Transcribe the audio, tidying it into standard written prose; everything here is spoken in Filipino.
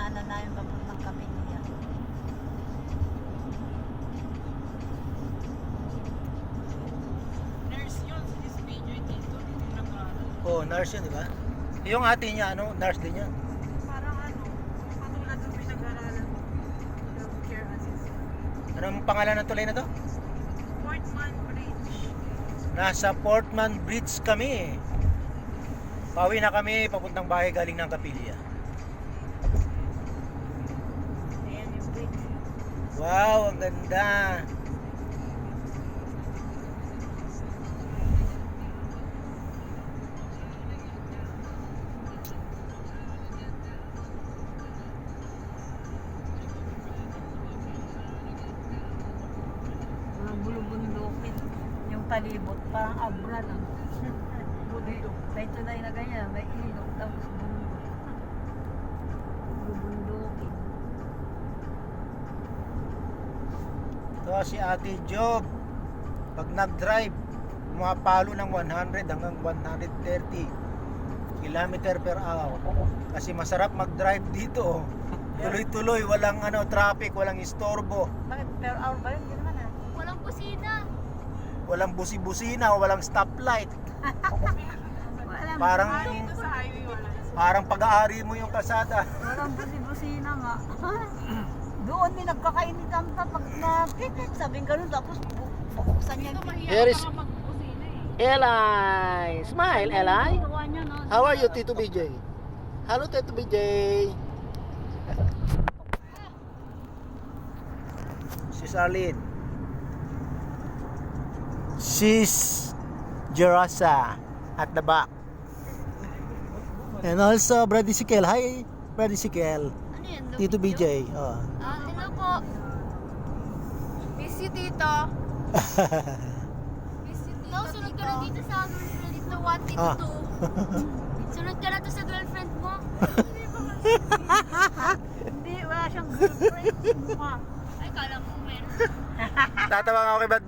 dinaanan namin papuntang Kapilya. Nurse yun, si Miss Major dito, hindi nag-aaral. Oh, nurse yun, di ba? Yung ate niya, ano, nurse din yan. Parang ano, patulad ng pinag-aralan mo, healthcare assistant. Anong pangalan ng tulay na to? Portman Bridge. Nasa Portman Bridge kami. Pauwi na kami, papuntang bahay galing ng Kapilya. Ayan yung bridge. Wow, ang ganda. Mga bulubundukin. Yung palibot, parang abra lang. Bundok. May tunay na ganyan, may ilog, tapos bundok. Bulubundukin. Ito si Ate Job. Pag nag-drive, pumapalo ng 100 hanggang 130 kilometer per hour. Kasi masarap mag-drive dito. Tuloy-tuloy, walang traffic, walang istorbo. Bakit per hour ba yun? Hindi naman ah. Walang kusina. Walang busi-busina, walang stoplight. Walang Parang Dito sa highway wala. parang pag-aari mo yung kalsada. walang busi-busina nga. Doon may nagkakainitan pa pag napitit. Sabing ganun tapos buksan niya. Here is Mag-kusina eh. Eli. Smile, Eli. Gawa niya, no? How are you, Tito BJ? Hello, Tito BJ. Sis Arlene. Sis Jerasa at the back. And also, Brady Sikel. Hi, Brady Sikel. Ano yan? Tito BJ. Oh. Hello po. Miss you, Tito. Miss you, Tito. No, sunod ka na dito sa girlfriend. Dito 1, Tito Ah. 2. Sunod ka na to sa girlfriend mo. Hindi, wala siyang girlfriend. Mukha. Ay, kala mo meron. Tatawag ako kay Bad